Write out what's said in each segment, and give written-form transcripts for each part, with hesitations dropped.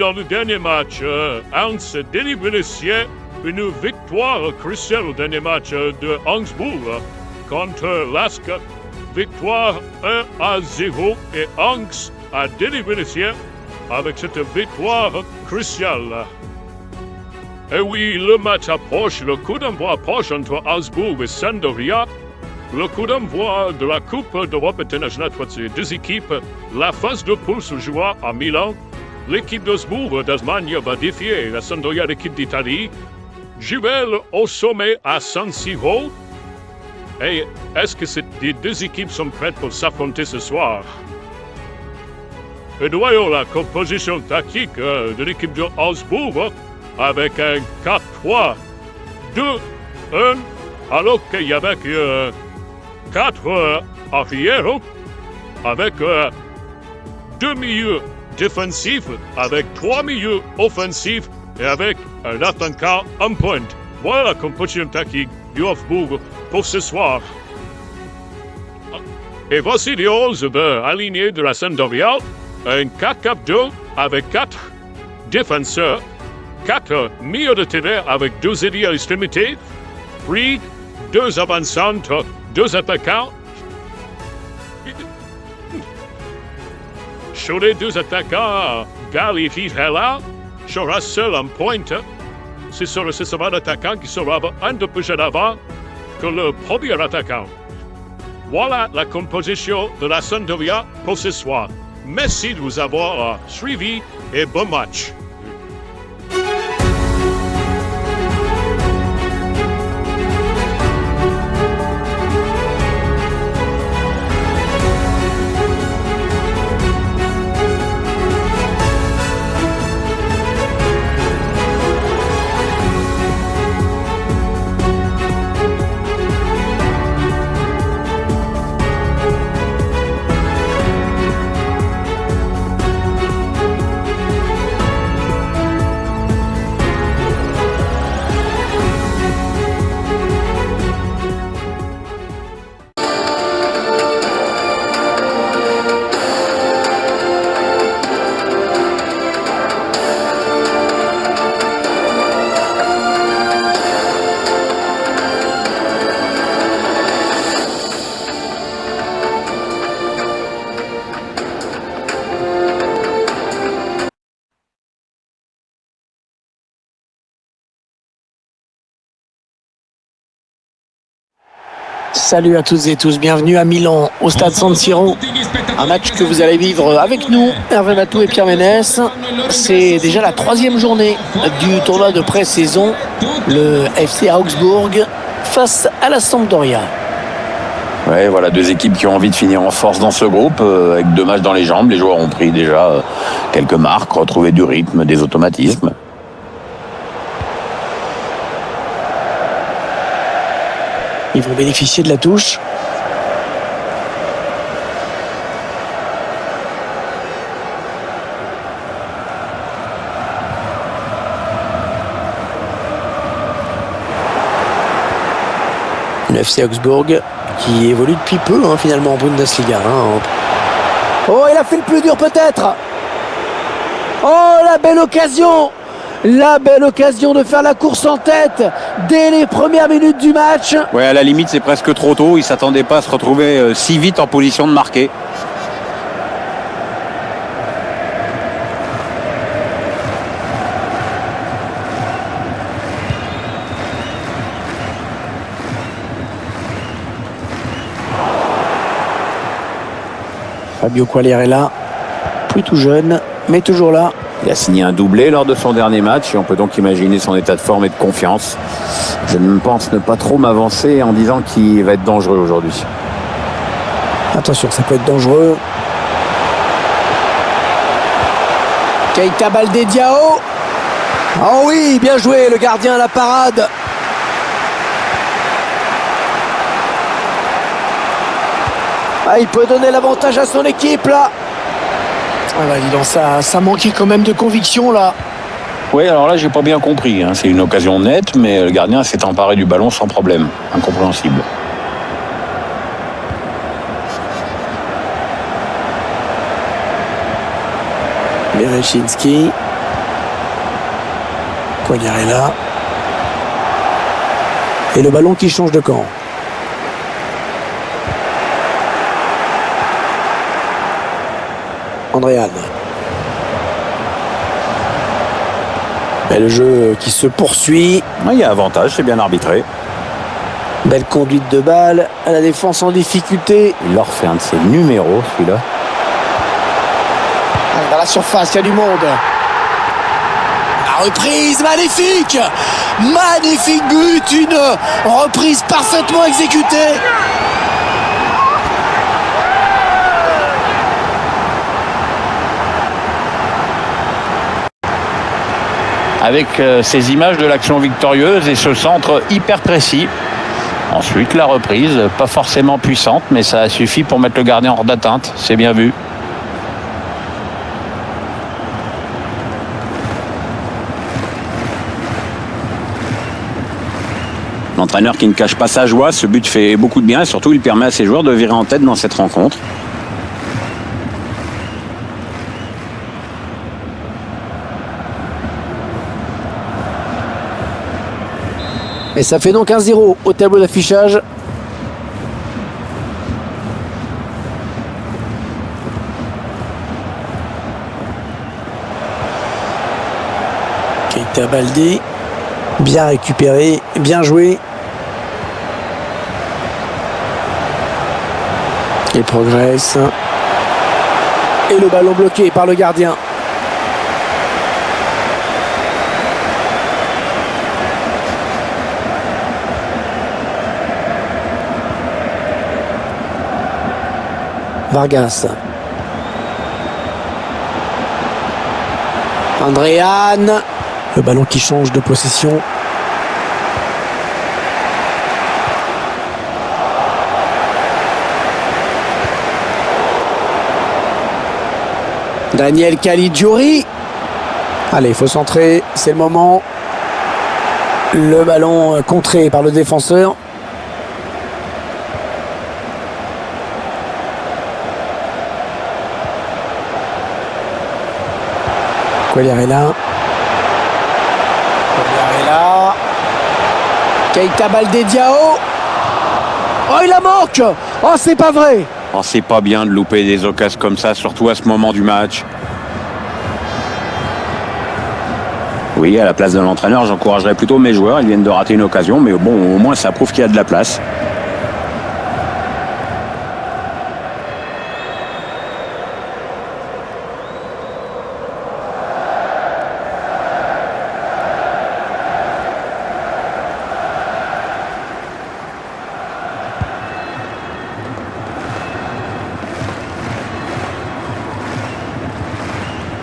dans le dernier match, Hans bénéficiait une victoire cruciale au dernier match de Augsbourg contre Lask. Victoire 1-0 et Hans a bénéficié avec cette victoire cruciale. Et oui, le match approche, le coup d'envoi approche entre Augsbourg et Sampdoria. Le coup d'envoi de la Coupe d'Europe internationale pour ces deux équipes. La phase de poule se jouera à Milan. L'équipe d'Augsbourg d'Allemagne va défier la Sampdoria, l'équipe d'Italie. Duel au sommet à San Siro. Et est-ce que les deux équipes sont prêtes pour s'affronter ce soir? Et voyons la composition tactique de l'équipe de Augsbourg avec un 4-3-2-1, alors qu'il y avait 4 arrières avec 2 milieux défensifs, avec 3 milieux offensifs et avec un attaquant en pointe. Voilà la composition tactique du Augsbourg pour ce soir. Et voici les 11 alignés de la Sampdoria. Un 4-4-2 avec 4 défenseurs, 4 milieux de terrain avec 2 ailiers à l'extrémité, puis 2 avant-centres, 2 attaquants. Sur les 2 attaquants, Gali et Fihela sera seul en pointe. Ce sera l'attaquant qui sera un peu plus en avant que le premier attaquant. Voilà la composition de la Sampdoria pour ce soir. Merci de vous avoir suivi et bon match. Salut à toutes et tous, bienvenue à Milan, au stade San Siro. Un match que vous allez vivre avec nous, Hervé Matou et Pierre Ménès. C'est déjà la 3e journée du tournoi de pré-saison. Le FC Augsbourg face à la Sampdoria. Ouais, voilà, 2 équipes qui ont envie de finir en force dans ce groupe, avec 2 matchs dans les jambes. Les joueurs ont pris déjà quelques marques, retrouvé du rythme, des automatismes. Ils vont bénéficier de la touche. Le FC Augsbourg qui évolue depuis peu finalement en Bundesliga. Oh, il a fait le plus dur peut-être. Oh, la belle occasion. La belle occasion de faire la course en tête dès les premières minutes du match. Ouais, à la limite, c'est presque trop tôt. Ils ne s'attendaient pas à se retrouver si vite en position de marquer. Fabio Quagliarella, plus tout jeune, mais toujours là. Il a signé un doublé lors de son dernier match et on peut donc imaginer son état de forme et de confiance. Je ne pense ne pas trop m'avancer en disant qu'il va être dangereux aujourd'hui. Attention, ça peut être dangereux. Keita Baldé Diao. Oh oui, bien joué, le gardien à la parade. Ah, il peut donner l'avantage à son équipe là. Ah bah, dis donc, ça manquait quand même de conviction là. Oui, alors là, j'ai pas bien compris. C'est une occasion nette, mais le gardien s'est emparé du ballon sans problème. Incompréhensible. Berechinski. Quagliarella. Et le ballon qui change de camp. Andréane. Et le jeu qui se poursuit. Il y a avantage, c'est bien arbitré. Belle conduite de balle. À la défense en difficulté. Il leur fait un de ses numéros, celui-là. Dans la surface, il y a du monde. La reprise, magnifique. Magnifique but. Une reprise parfaitement exécutée. Avec ces images de l'action victorieuse et ce centre hyper précis. Ensuite, la reprise, pas forcément puissante, mais ça a suffi pour mettre le gardien hors d'atteinte. C'est bien vu. L'entraîneur qui ne cache pas sa joie, ce but fait beaucoup de bien et surtout il permet à ses joueurs de virer en tête dans cette rencontre. Et ça fait donc 1-0 au tableau d'affichage. Keita Baldé, bien récupéré, bien joué. Il progresse. Et le ballon bloqué par le gardien. Vargas. Andréane. Le ballon qui change de possession. Daniel Caligiuri. Allez, il faut centrer, c'est le moment. Le ballon contré par le défenseur. Quagliarella. Keita Baldé Diao. Oh, il la manque. Oh, c'est pas vrai. Oh, c'est pas bien de louper des occasions comme ça, surtout à ce moment du match. Oui, à la place de l'entraîneur, j'encouragerais plutôt mes joueurs. Ils viennent de rater une occasion, mais bon, au moins ça prouve qu'il y a de la place.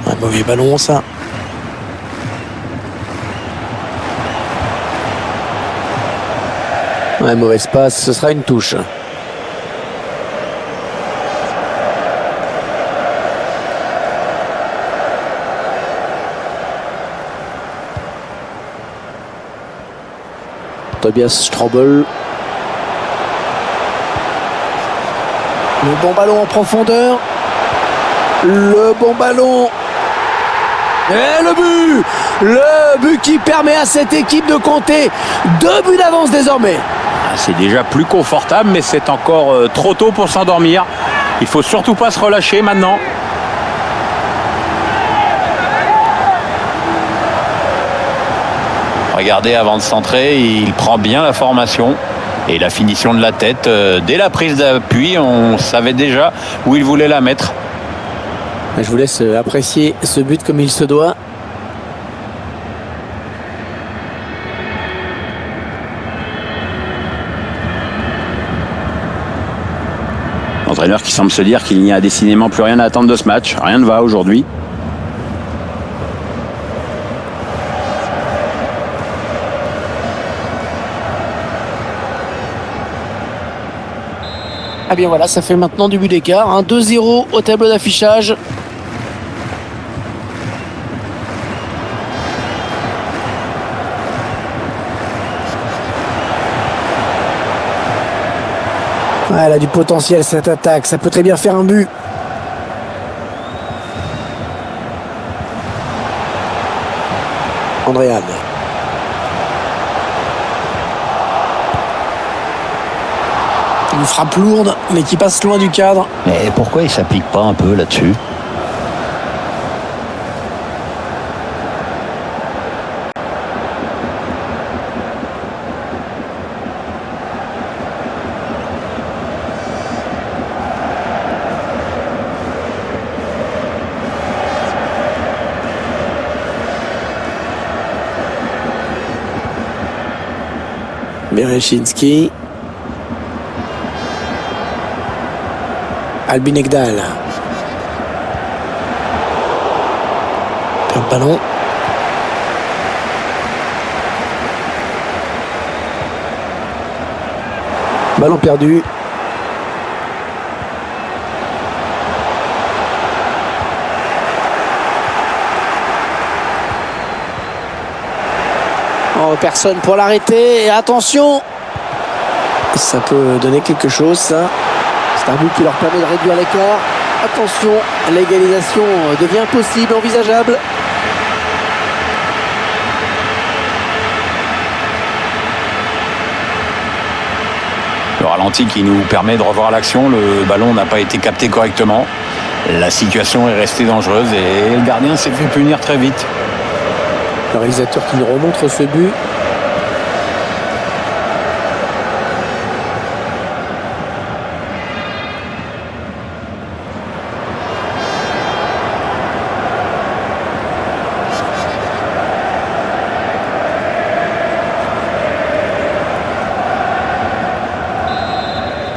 Un mauvais ballon, ça. Un mauvais passe, ce sera une touche. Tobias Strobel. Le bon ballon en profondeur. Le bon ballon. Et le but. Le but qui permet à cette équipe de compter 2 buts d'avance désormais. C'est déjà plus confortable, mais c'est encore trop tôt pour s'endormir. Il faut surtout pas se relâcher maintenant. Regardez, avant de centrer, il prend bien la formation et la finition de la tête. Dès la prise d'appui, on savait déjà où il voulait la mettre. Je vous laisse apprécier ce but comme il se doit. L'entraîneur qui semble se dire qu'il n'y a décidément plus rien à attendre de ce match. Rien ne va aujourd'hui. Ah bien voilà, ça fait maintenant du but d'écart. 2-0 au tableau d'affichage. Ouais, elle a du potentiel cette attaque, ça peut très bien faire un but. Andréane. Une frappe lourde, mais qui passe loin du cadre. Mais pourquoi il s'applique pas un peu là-dessus? Berechinski. Albin Ekdal. Perd le ballon. Ballon perdu. Oh, personne pour l'arrêter. Et attention, ça peut donner quelque chose, ça. C'est un but qui leur permet de réduire l'écart. Attention, l'égalisation devient possible, envisageable. Le ralenti qui nous permet de revoir l'action. Le ballon n'a pas été capté correctement. La situation est restée dangereuse et le gardien s'est fait punir très vite. Le réalisateur qui nous remontre ce but.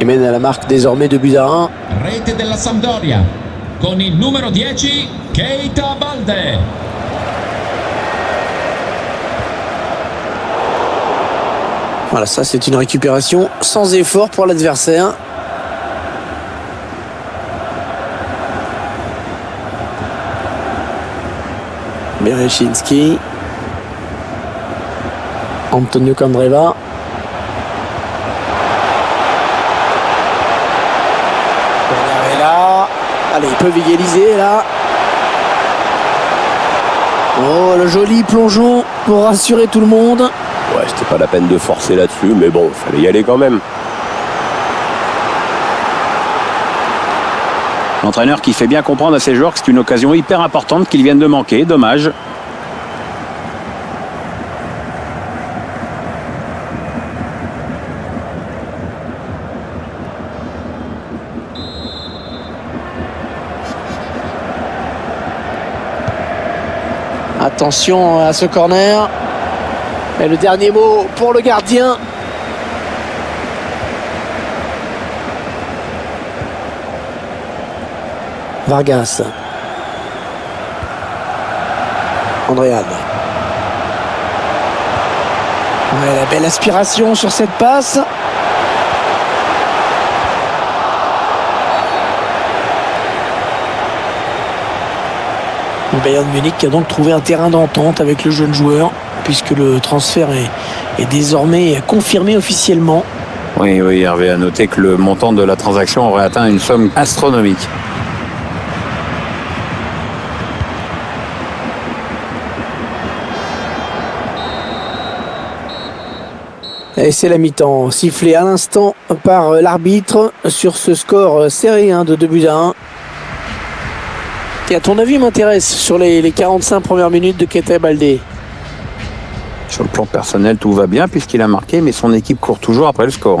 Et mène à la marque désormais 2-1. Rete della Sampdoria con il numero 10 Keita Balde. Voilà, ça c'est une récupération sans effort pour l'adversaire. Berechinski. Antonio Candreva. Allez, ils peuvent égaliser là. Oh, le joli plongeon pour rassurer tout le monde. Ouais, c'était pas la peine de forcer là-dessus, mais bon, fallait y aller quand même. L'entraîneur qui fait bien comprendre à ses joueurs que c'est une occasion hyper importante qu'ils viennent de manquer. Dommage. Attention à ce corner. Et le dernier mot pour le gardien. Vargas. Andréane. Ouais, la belle aspiration sur cette passe. Le Bayern Munich qui a donc trouvé un terrain d'entente avec le jeune joueur, puisque le transfert est désormais confirmé officiellement. Oui, Hervé a noté que le montant de la transaction aurait atteint une somme astronomique. Et c'est la mi-temps, sifflé à l'instant par l'arbitre sur ce score serré de 2-1. Et à ton avis, m'intéresse sur les 45 premières minutes de Keita Balde. Sur le plan personnel, tout va bien puisqu'il a marqué, mais son équipe court toujours après le score.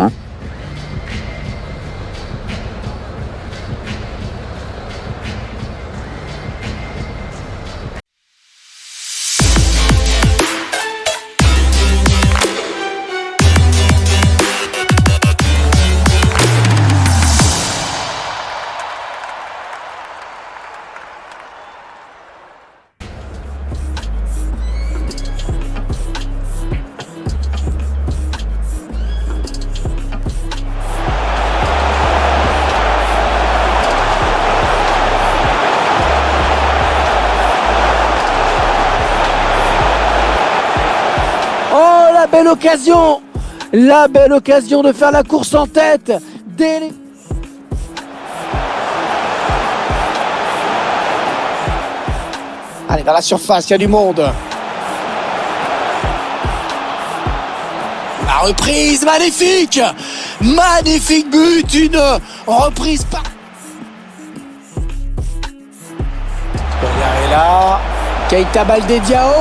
La belle occasion de faire la course en tête. Allez, dans la surface, il y a du monde. La reprise, magnifique. Magnifique but, une reprise par... est là. Keita Baldé Diao.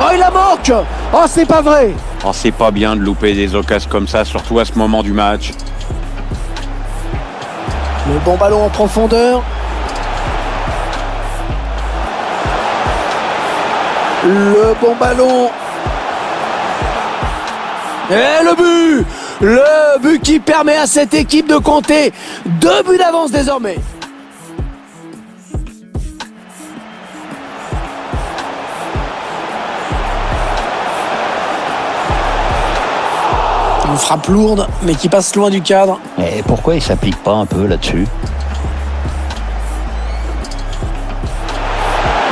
Oh, il la manque. Oh, c'est pas vrai. Oh, c'est pas bien de louper des occasions comme ça, surtout à ce moment du match. Le bon ballon en profondeur. Le bon ballon. Et le but. Le but qui permet à cette équipe de compter 2 buts d'avance désormais. Une frappe lourde, mais qui passe loin du cadre. Et pourquoi il s'applique pas un peu là-dessus?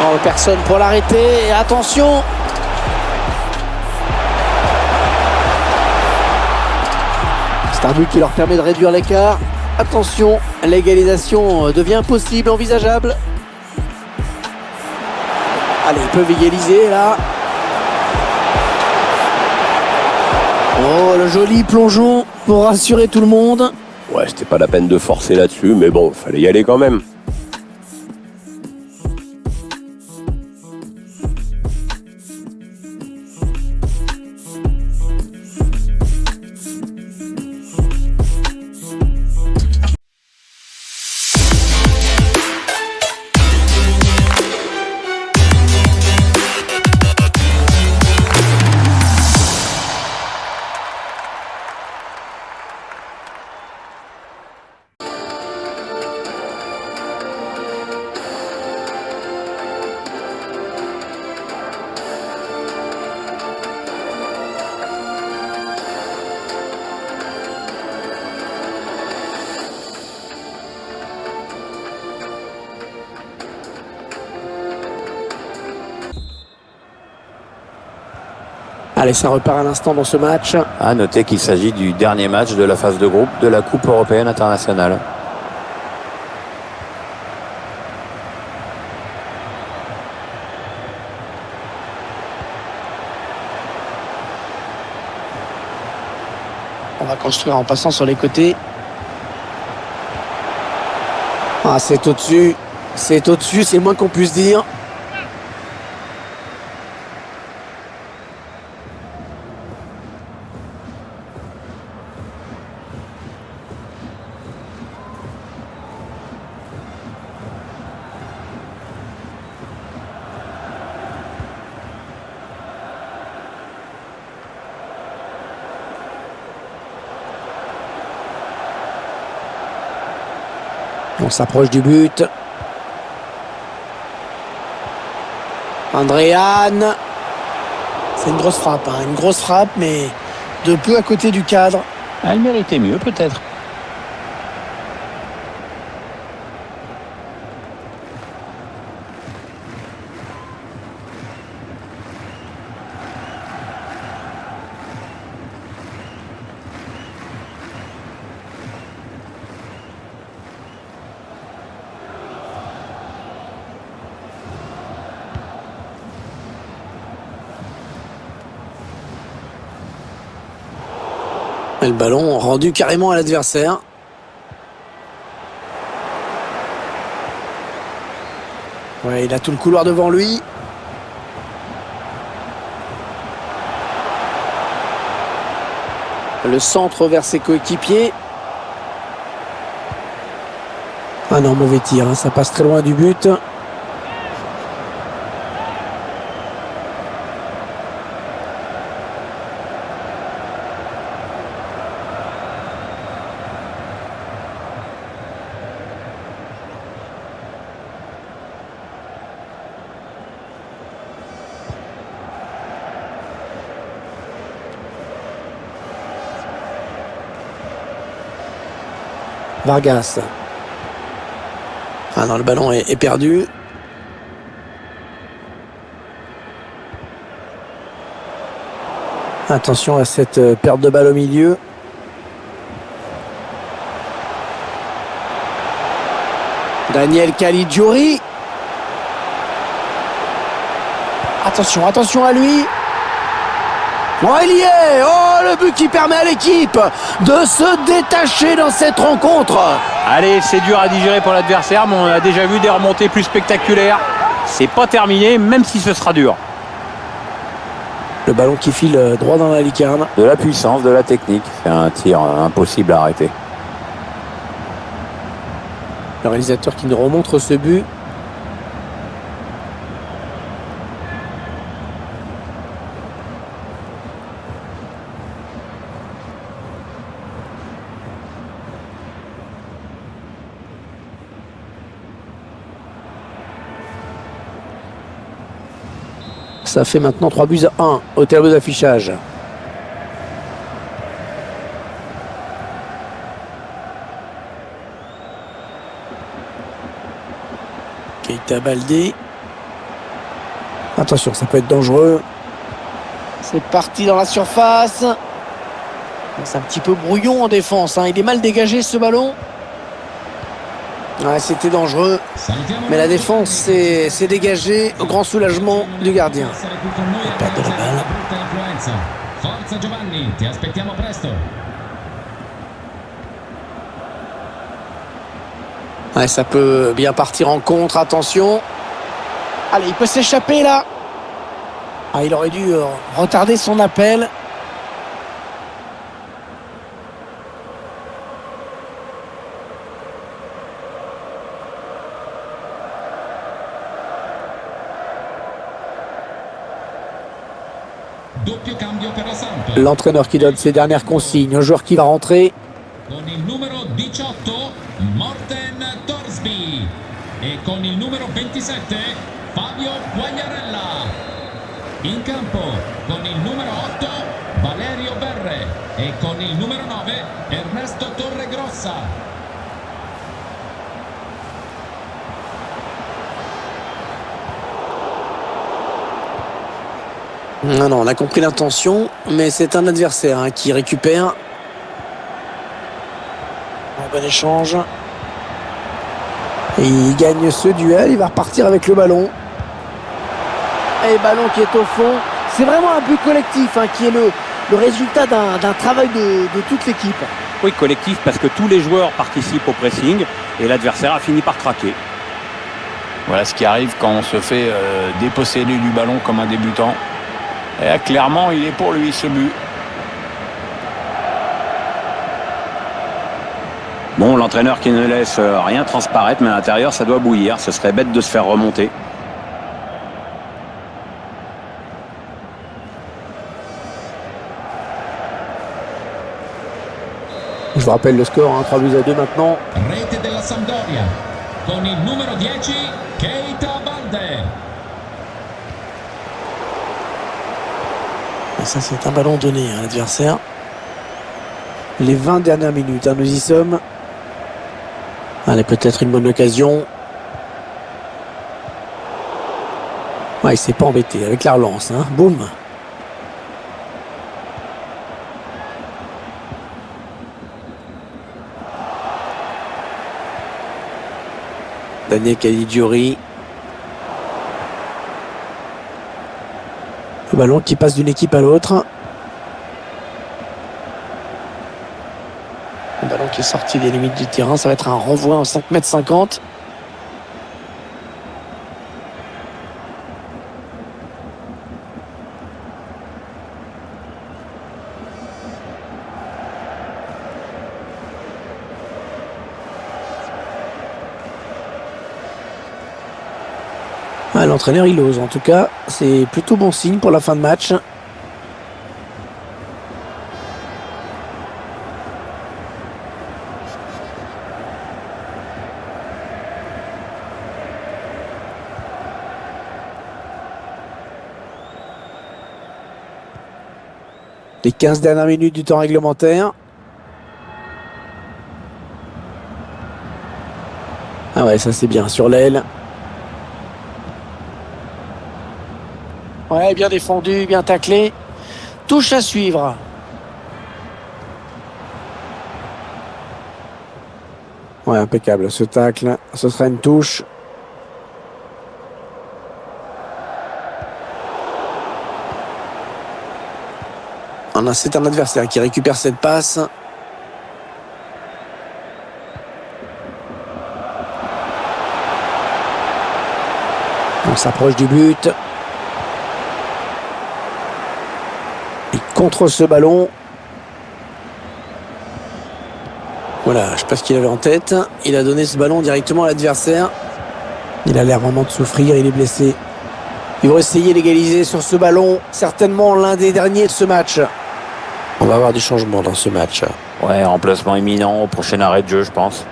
Oh, personne pour l'arrêter. Et attention. C'est un but qui leur permet de réduire l'écart. Attention, l'égalisation devient possible, envisageable. Allez, ils peuvent égaliser là. Oh, le joli plongeon pour rassurer tout le monde. Ouais, c'était pas la peine de forcer là-dessus, mais bon, fallait y aller quand même. Allez, ça repart à l'instant dans ce match. À noter qu'il s'agit du dernier match de la phase de groupe de la Coupe européenne internationale. On va construire en passant sur les côtés. Ah, c'est au-dessus. C'est au-dessus, c'est le moins qu'on puisse dire. On s'approche du but. Andréane. C'est une grosse frappe, hein. Une grosse frappe, mais de peu à côté du cadre. Elle méritait mieux peut-être. Et le ballon rendu carrément à l'adversaire. Ouais, il a tout le couloir devant lui. Le centre vers ses coéquipiers. Ah non, mauvais tir, hein, ça passe très loin du but. Vargas. Ah non, le ballon est perdu. Attention à cette perte de balle au milieu. Daniel Caligiuri. Attention, attention à lui. Oh, il y est! Oh, le but qui permet à l'équipe de se détacher dans cette rencontre. Allez, c'est dur à digérer pour l'adversaire, mais on a déjà vu des remontées plus spectaculaires. C'est pas terminé, même si ce sera dur. Le ballon qui file droit dans la lucarne. De la puissance, de la technique. C'est un tir impossible à arrêter. Le réalisateur qui nous remontre ce but. Ça fait maintenant 3-1 au tableau d'affichage. Keita Baldé. Attention, ça peut être dangereux. C'est parti dans la surface. C'est un petit peu brouillon en défense, hein. Il est mal dégagé ce ballon. Ouais, c'était dangereux. Mais la défense s'est dégagée au grand soulagement du gardien. Il perd de la balle. Forza Giovanni, ti aspettiamo presto. Ouais, ça peut bien partir en contre, attention. Allez, il peut s'échapper là. Ah, il aurait dû retarder son appel. Doppio cambio per la Samp. L'entraîneur qui donne ses dernières consignes au joueur qui va rentrer. Con il numero 18, Morten Torsby. E con il numero 27, Fabio Quagliarella. In campo, con il numero 8, Valerio Berre. E con il numero 9, Ernesto Torregrossa. Non, on a compris l'intention, mais c'est un adversaire hein, qui récupère. Un bon échange. Et il gagne ce duel, il va repartir avec le ballon. Et ballon qui est au fond. C'est vraiment un but collectif hein, qui est le résultat d'un travail de toute l'équipe. Oui, collectif, parce que tous les joueurs participent au pressing et l'adversaire a fini par craquer. Voilà ce qui arrive quand on se fait déposséder du ballon comme un débutant. Et clairement, il est pour lui ce but. Bon, l'entraîneur qui ne laisse rien transparaître, mais à l'intérieur, ça doit bouillir. Ce serait bête de se faire remonter. Je vous rappelle le score, hein, 3-2 maintenant. Rete della Sampdoria. Con il numero 10, Keita Balde. Et ça, c'est un ballon donné à l'adversaire. Les 20 dernières minutes, hein, nous y sommes. Allez, peut-être une bonne occasion. Ouais, il s'est pas embêté avec la relance. Hein. Boum. Daniel Caligiuri. Le ballon qui passe d'une équipe à l'autre. Le ballon qui est sorti des limites du terrain. Ça va être un renvoi en 5,50 m. Ah, l'entraîneur il ose, en tout cas c'est plutôt bon signe pour la fin de match. Les 15 dernières minutes du temps réglementaire. Ah ouais, ça c'est bien sur l'aile. Ouais, bien défendu, bien taclé. Touche à suivre. Ouais, impeccable ce tacle. Ce sera une touche. C'est un adversaire qui récupère cette passe. On s'approche du but. Il contrôle ce ballon. Voilà, je ne sais pas ce qu'il avait en tête. Il a donné ce ballon directement à l'adversaire. Il a l'air vraiment de souffrir, il est blessé. Ils vont essayer d'égaliser sur ce ballon. Certainement l'un des derniers de ce match. On va avoir du changement dans ce match. Ouais, remplacement imminent au prochain arrêt de jeu, je pense.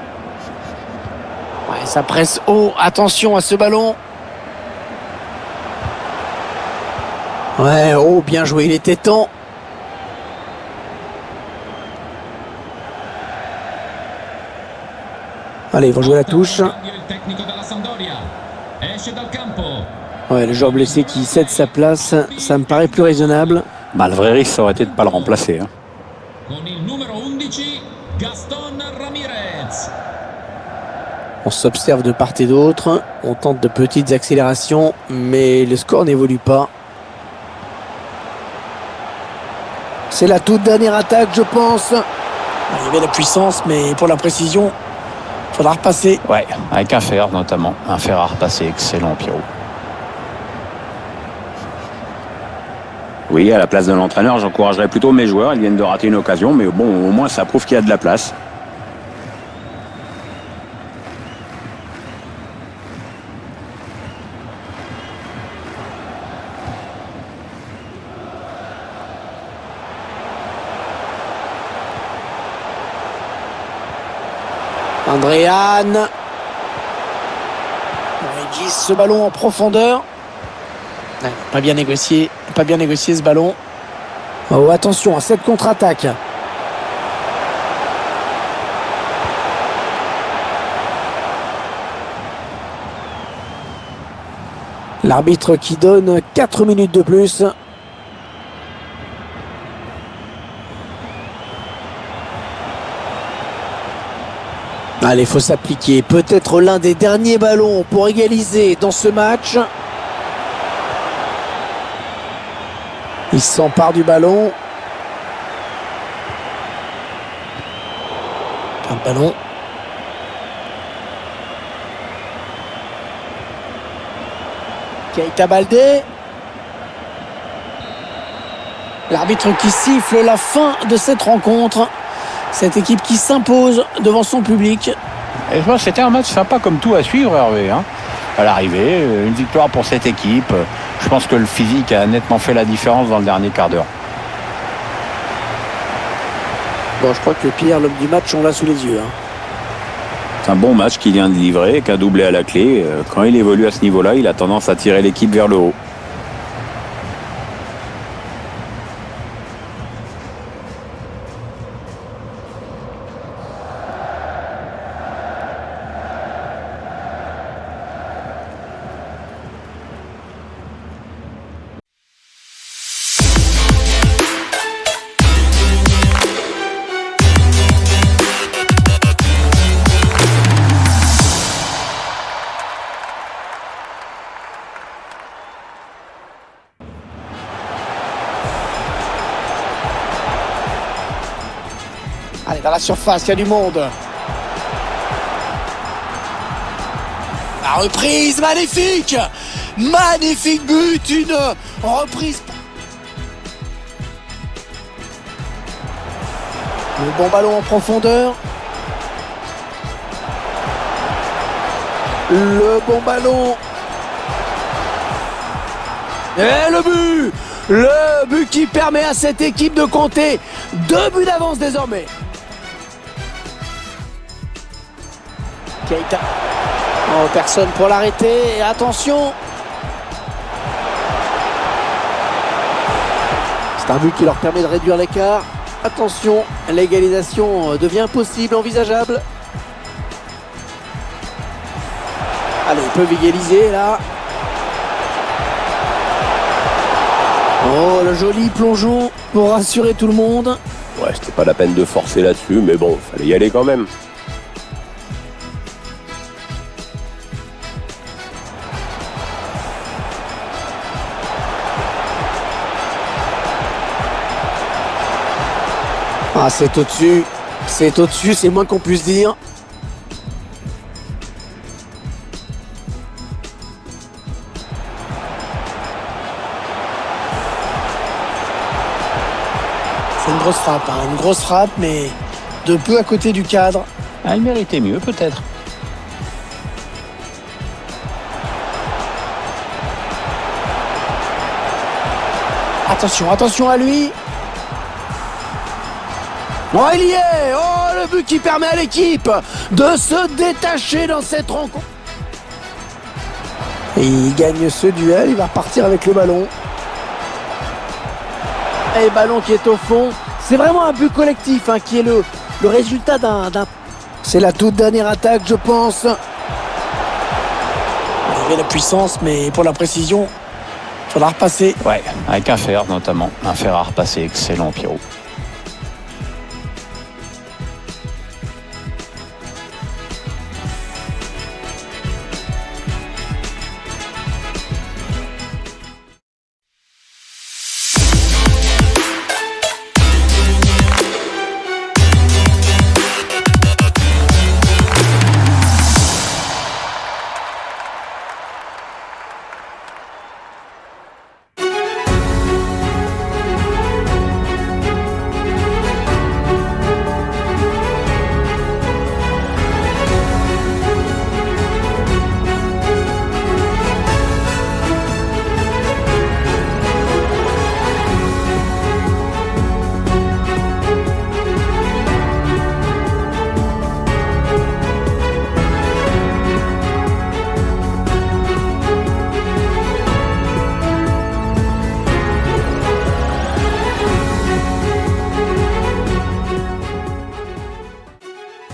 Ouais, ça presse haut. Attention à ce ballon. Ouais, oh, bien joué, il était temps. Allez, ils vont jouer la touche. Ouais, le joueur blessé qui cède sa place, ça me paraît plus raisonnable. Bah, le vrai risque, ça aurait été de ne pas le remplacer. On s'observe de part et d'autre. On tente de petites accélérations, mais le score n'évolue pas. C'est la toute dernière attaque, je pense. Il y avait la puissance, mais pour la précision, il faudra repasser. Ouais, avec un fer notamment. Un fer à repasser, excellent, Pierrot. Oui, à la place de l'entraîneur, j'encouragerais plutôt mes joueurs. Ils viennent de rater une occasion, mais bon, au moins ça prouve qu'il y a de la place. Andréane. Il glisse ce ballon en profondeur. Pas bien négocié ce ballon. Oh, attention à cette contre-attaque. L'arbitre qui donne 4 minutes de plus. Allez, il faut s'appliquer. Peut-être l'un des derniers ballons pour égaliser dans ce match. Il s'empare du ballon. Un ballon. Keita Baldé. L'arbitre qui siffle la fin de cette rencontre. Cette équipe qui s'impose devant son public. Et je vois, c'était un match sympa comme tout à suivre, Hervé. À l'arrivée, une victoire pour cette équipe. Je pense que le physique a nettement fait la différence dans le dernier quart d'heure. Bon, je crois que Pierre, l'homme du match, on l'a sous les yeux. C'est un bon match qu'il vient de livrer, avec un doublé à la clé. Quand il évolue à ce niveau-là, il a tendance à tirer l'équipe vers le haut. Allez, dans la surface, il y a du monde. La reprise, magnifique. Magnifique but, une reprise. Le bon ballon en profondeur. Le bon ballon. Et le but. Le but qui permet à cette équipe de compter 2 buts d'avance désormais. Keita. Oh, personne pour l'arrêter. Et attention. C'est un but qui leur permet de réduire l'écart. Attention, l'égalisation devient possible, envisageable. Allez, ils peuvent égaliser là. Oh, le joli plongeon pour rassurer tout le monde. Ouais, c'était pas la peine de forcer là-dessus, mais bon, fallait y aller quand même. Ah, c'est au-dessus. C'est au-dessus, c'est moins qu'on puisse dire. C'est une grosse frappe, mais de peu à côté du cadre. Ah, il méritait mieux peut-être. Attention à lui. Oh, il y est. Oh, le but qui permet à l'équipe de se détacher dans cette rencontre. Et il gagne ce duel, il va repartir avec le ballon. Et ballon qui est au fond. C'est vraiment un but collectif qui est le résultat d'un... C'est la toute dernière attaque, je pense. Il y avait la puissance, mais pour la précision, il faudra repasser. Ouais, avec un fer notamment. Un fer à repasser, excellent Pierrot.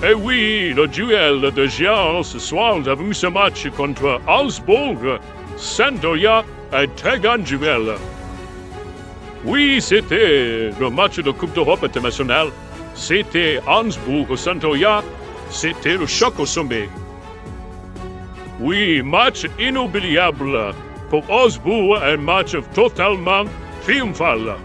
Eh oui, le duel de géants ce soir, nous avons eu ce match contre Augsbourg. Sampdoria, un très grand duel. Oui, c'était le match de Coupe d'Europe internationale. C'était Augsbourg-Sampdoria. C'était le choc au sommet. Oui, match inoubliable. Pour Augsbourg, un match totalement triomphal.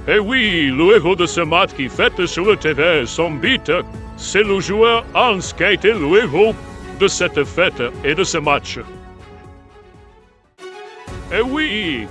Et oui, le héros de ce match qui fête sur le terrain son but, c'est le joueur Hans qui a été le héros de cette fête et de ce match. Et oui,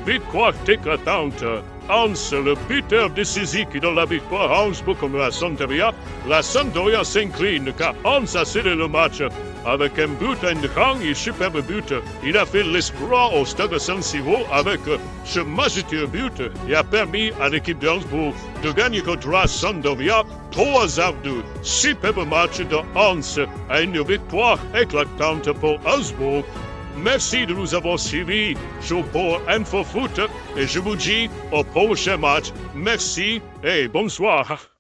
victoire éclatante. Hans, le buteur décisif qui donne la victoire à Augsbourg comme la Sampdoria. La Sampdoria s'incline car Hans a scellé le match avec un but, un grand et superbe but. Il a fait l'exploit au stade de San Siro avec ce majestueux but et a permis à l'équipe d'Augsbourg de gagner contre la Sampdoria 3-2. Superbe match de Hans et une victoire éclatante pour Augsbourg. Merci de nous avoir suivis sur Pour Info Foot et je vous dis au prochain match. Merci et bonsoir.